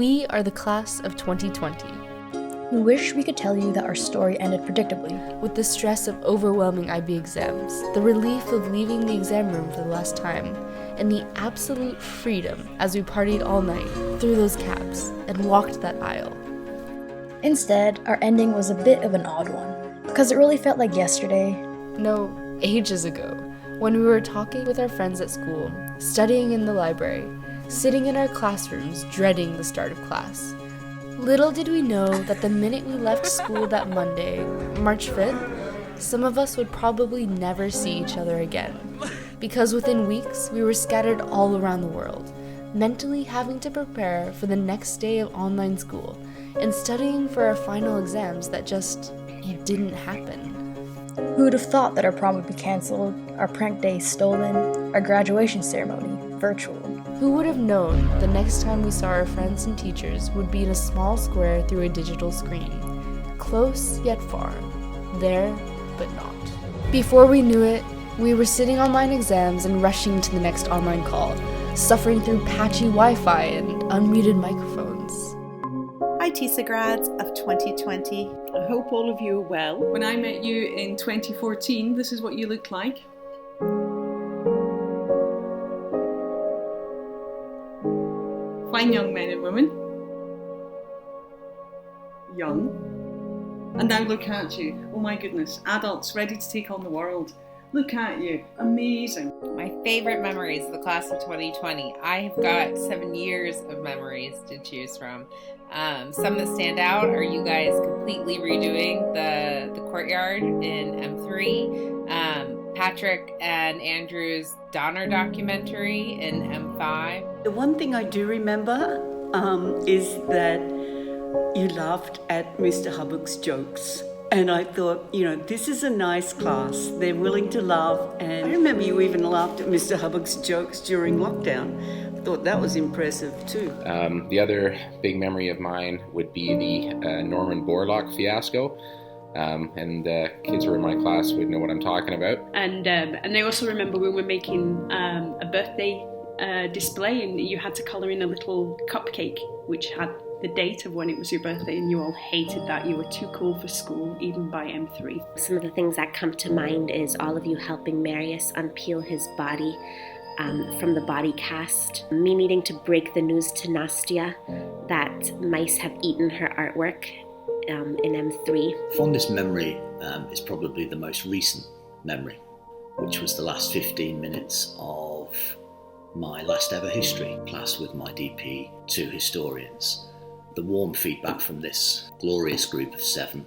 We are the class of 2020. We wish we could tell you that our story ended predictably. With the stress of overwhelming IB exams, the relief of leaving the exam room for the last time, and the absolute freedom as we partied all night through those cabs and walked that aisle. Instead, our ending was a bit of an odd one, because it really felt like yesterday. No, ages ago, when we were talking with our friends at school, studying in the library, sitting in our classrooms dreading the start of class. Little did we know that the minute we left school that Monday, March 5th, some of us would probably never see each other again, because within weeks we were scattered all around the world, mentally having to prepare for the next day of online school and studying for our final exams that just didn't happen. Who would have thought that our prom would be cancelled, our prank day stolen, our graduation ceremony virtual? Who would have known the next time we saw our friends and teachers would be in a small square through a digital screen, close yet far, there but not. Before we knew it, we were sitting online exams and rushing to the next online call, suffering through patchy Wi-Fi and unmuted microphones. Hi TISA grads of 2020. I hope all of you are well. When I met you in 2014, this is what you looked like. Fine young men and women. Young. And now look at you. Oh my goodness. Adults ready to take on the world. Look at you. Amazing. My favorite memories of the class of 2020. I have got 7 years of memories to choose from. Some that stand out are you guys completely redoing the courtyard in M3, Patrick and Andrew's Donner documentary in M5. The one thing I do remember is that you laughed at Mr. Hubbock's jokes. And I thought, this is a nice class. They're willing to laugh. And I remember you even laughed at Mr. Hubbock's jokes during lockdown. I thought that was impressive too. The other big memory of mine would be the Norman Borlaug fiasco. And kids who are in my class would know what I'm talking about. And I also remember when we were making a birthday display and you had to colour in a little cupcake which had the date of when it was your birthday, and you all hated that. You were too cool for school, even by M3. Some of the things that come to mind is all of you helping Marius unpeel his body from the body cast. Me needing to break the news to Nastia that mice have eaten her artwork in M3. Fondest memory is probably the most recent memory, which was the last 15 minutes of my last ever history class with my DP, 2 historians. The warm feedback from this glorious group of 7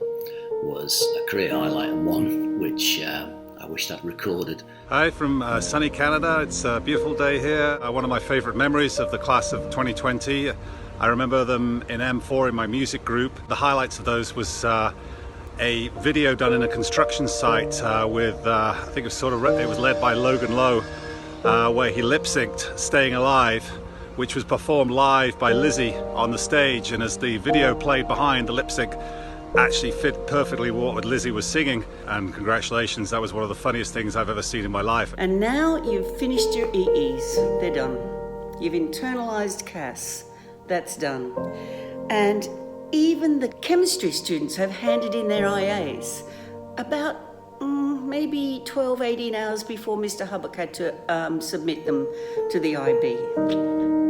was a career highlight, and one which I wished I'd recorded. Hi from sunny Canada. It's a beautiful day here. One of my favourite memories of the class of 2020. I remember them in M4 in my music group. The highlights of those was a video done in a construction site with, I think it was led by Logan Lowe, where he lip-synced Staying Alive, which was performed live by Lizzie on the stage, and as the video played behind, the lip sync actually fit perfectly what Lizzie was singing. And congratulations, that was one of the funniest things I've ever seen in my life. And now you've finished your EEs, they're done. You've internalised CAS, that's done. And even the chemistry students have handed in their IAs about maybe 12, 18 hours before Mr. Hubbock had to submit them to the IB.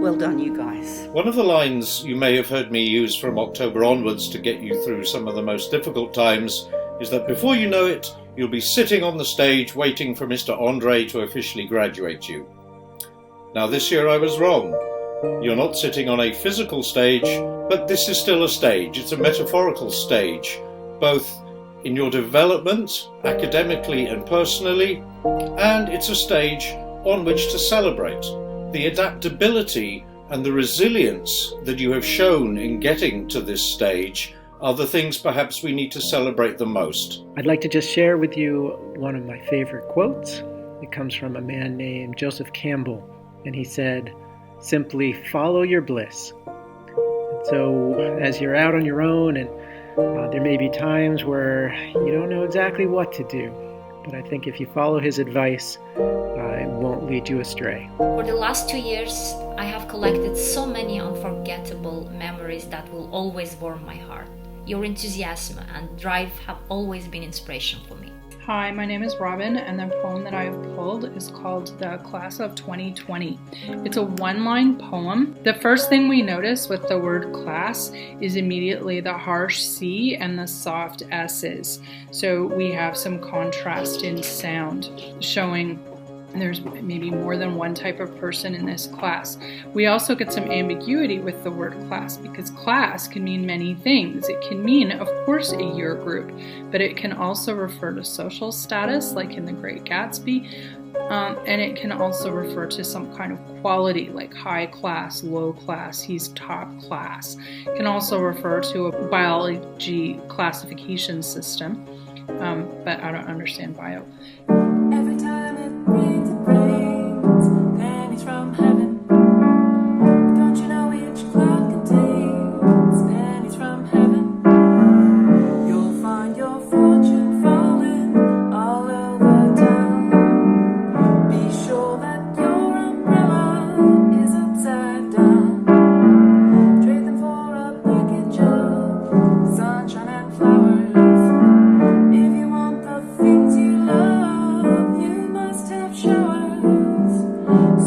Well done, you guys. One of the lines you may have heard me use from October onwards to get you through some of the most difficult times is that before you know it, you'll be sitting on the stage waiting for Mr. Andre to officially graduate you. Now this year I was wrong. You're not sitting on a physical stage, but this is still a stage. It's a metaphorical stage, both in your development, academically and personally, and it's a stage on which to celebrate the adaptability and the resilience that you have shown in getting to this stage are the things perhaps we need to celebrate the most. I'd like to just share with you one of my favorite quotes. It comes from a man named Joseph Campbell, and he said, "Simply follow your bliss." And so as you're out on your own, and there may be times where you don't know exactly what to do, but I think if you follow his advice, it won't lead you astray. For the last 2 years, I have collected so many unforgettable memories that will always warm my heart. Your enthusiasm and drive have always been inspiration for me. Hi, my name is Robin, and the poem that I have pulled is called The Class of 2020. It's a one-line poem. The first thing we notice with the word class is immediately the harsh C and the soft S's. So we have some contrast in sound, showing there's maybe more than one type of person in this class. We also get some ambiguity with the word class, because class can mean many things. It can mean, of course, a year group, but it can also refer to social status, like in The Great Gatsby, and it can also refer to some kind of quality, like high class, low class, he's top class. It can also refer to a biology classification system, but I don't understand bio. Every time it rains, pennies from heaven. Don't you know each cloud contains pennies from heaven? You'll find your fortune falling all over town. Be sure that your umbrella is upside down. Trade them for a package of sunshine and flowers. If you want the things you love, you must have showers.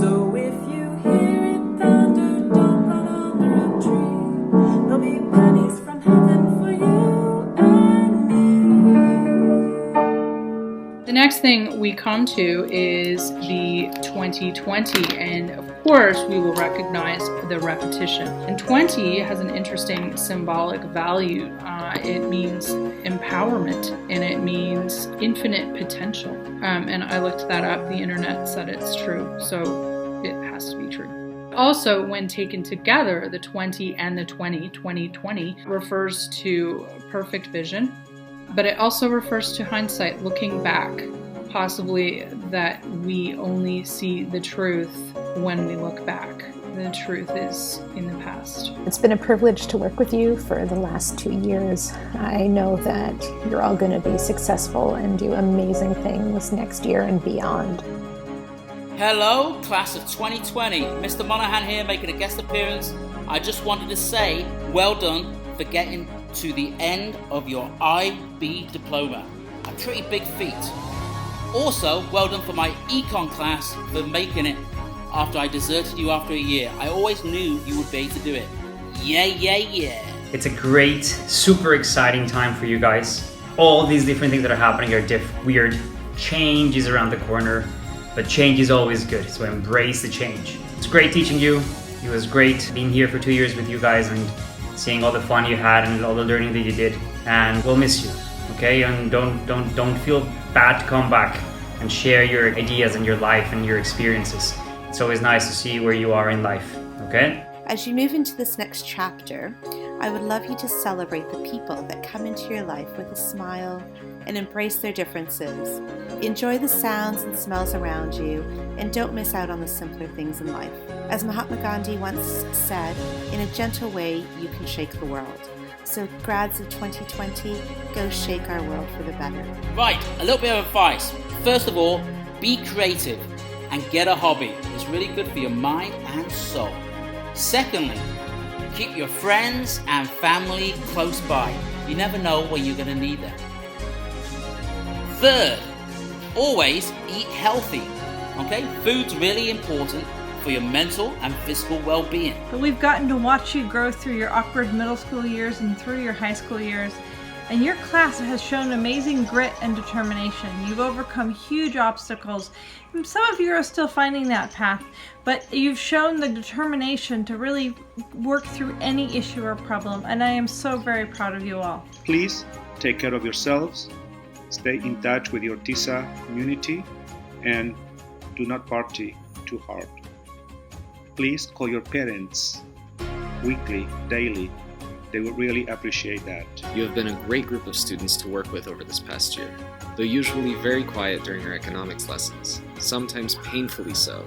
So if you hear it thunder, don't run under a tree. There'll be pennies from heaven for you and me. The next thing we come to is the 2020, and of course we will recognize the repetition. And 20 has an interesting symbolic value. It means empowerment, and it means infinite potential. And I looked that up. The internet said it's true, so it has to be true. Also, when taken together, the 20 and the 2020 refers to perfect vision, but it also refers to hindsight, looking back, possibly that we only see the truth when we look back. The truth is in the past. It's been a privilege to work with you for the last 2 years. I know that you're all going to be successful and do amazing things next year and beyond. Hello, class of 2020. Mr. Monahan here, making a guest appearance. I just wanted to say, well done for getting to the end of your IB diploma. A pretty big feat. Also, well done for my econ class for making it after I deserted you after a year. I always knew you would be able to do it. Yeah. It's a great, super exciting time for you guys. All these different things that are happening are weird. Change is around the corner, but change is always good, so embrace the change. It's great teaching you. It was great being here for 2 years with you guys and seeing all the fun you had and all the learning that you did. And we'll miss you, okay? And don't feel bad to come back and share your ideas and your life and your experiences. It's always nice to see where you are in life, okay? As you move into this next chapter, I would love you to celebrate the people that come into your life with a smile and embrace their differences. Enjoy the sounds and smells around you, and don't miss out on the simpler things in life. As Mahatma Gandhi once said, in a gentle way, you can shake the world. So grads of 2020, go shake our world for the better. Right, a little bit of advice. First of all, be creative and get a hobby. It's really good for your mind and soul. Secondly, keep your friends and family close by. You never know when you're going to need them. Third, always eat healthy. Okay, food's really important for your mental and physical well-being. But we've gotten to watch you grow through your awkward middle school years and through your high school years. And your class has shown amazing grit and determination. You've overcome huge obstacles. Some of you are still finding that path, but you've shown the determination to really work through any issue or problem, and I am so very proud of you all. Please take care of yourselves, stay in touch with your TISA community, and do not party too hard. Please call your parents weekly, daily. They would really appreciate that. You have been a great group of students to work with over this past year. Though usually very quiet during your economics lessons, sometimes painfully so,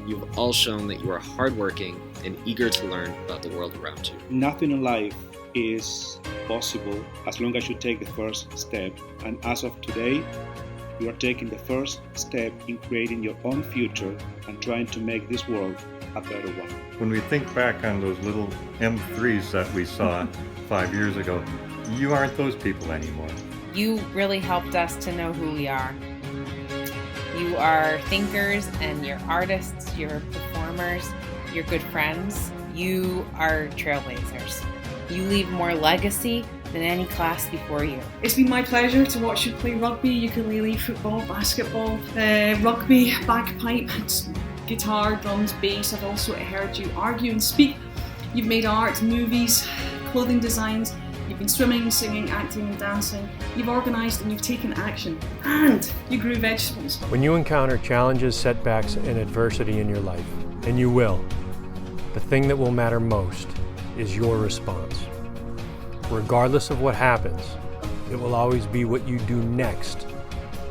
you've all shown that you are hardworking and eager to learn about the world around you. Nothing in life is possible as long as you take the first step. And as of today, you are taking the first step in creating your own future and trying to make this world a better one. When we think back on those little M3s that we saw 5 years ago, you aren't those people anymore. You really helped us to know who we are. You are thinkers and you're artists, you're performers, you're good friends. You are trailblazers. You leave more legacy than any class before you. It's been my pleasure to watch you play rugby, ukulele, football, basketball, rugby, bagpipe, guitar, drums, bass. I've also heard you argue and speak. You've made art, movies, clothing designs. You've been swimming, singing, acting and dancing. You've organised and you've taken action. And you grew vegetables. When you encounter challenges, setbacks, and adversity in your life, and you will, the thing that will matter most is your response. Regardless of what happens, it will always be what you do next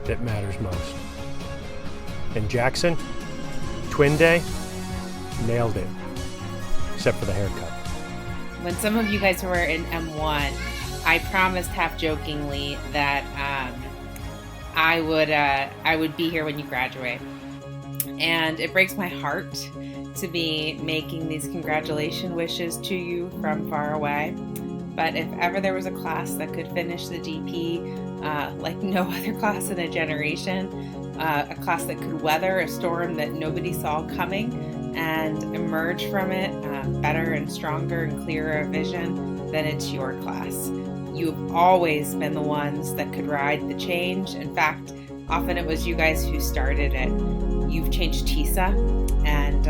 that matters most. And Jackson, Twin Day, nailed it, except for the haircut. When some of you guys were in M1, I promised half jokingly that I would be here when you graduate. And it breaks my heart to be making these congratulation wishes to you from far away. But if ever there was a class that could finish the DP like no other class in a generation, a class that could weather a storm that nobody saw coming and emerge from it better and stronger and clearer vision, then it's your class. You've always been the ones that could ride the change. In fact, often it was you guys who started it. You've changed TISA, and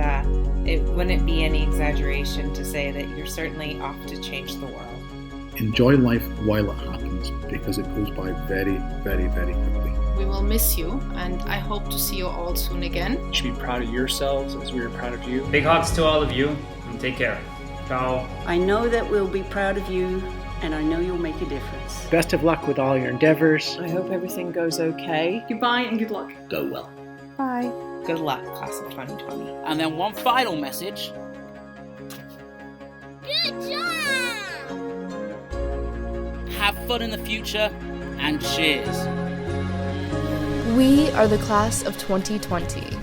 it wouldn't be any exaggeration to say that you're certainly off to change the world. Enjoy life while it happens, because it goes by very, very, very quickly. We will miss you, and I hope to see you all soon again. You should be proud of yourselves as we are proud of you. Big hugs to all of you, and take care. Ciao. I know that we'll be proud of you, and I know you'll make a difference. Best of luck with all your endeavors. I hope everything goes okay. Goodbye and good luck. Go well. Bye. Good luck, class of 2020. And then one final message. Good job! Have fun in the future, and cheers. We are the class of 2020.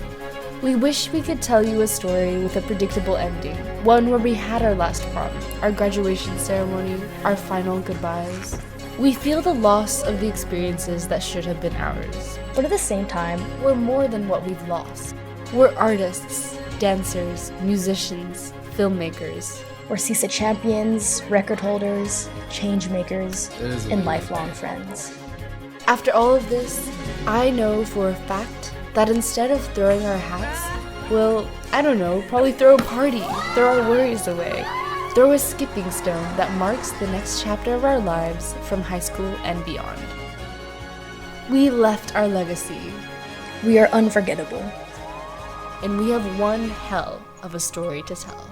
We wish we could tell you a story with a predictable ending, one where we had our last prom, our graduation ceremony, our final goodbyes. We feel the loss of the experiences that should have been ours. But at the same time, we're more than what we've lost. We're artists, dancers, musicians, filmmakers. We're TISA champions, record holders, change makers, and lifelong friends. After all of this, I know for a fact that instead of throwing our hats, we'll, probably throw a party, throw our worries away, throw a skipping stone that marks the next chapter of our lives from high school and beyond. We left our legacy. We are unforgettable. And we have one hell of a story to tell.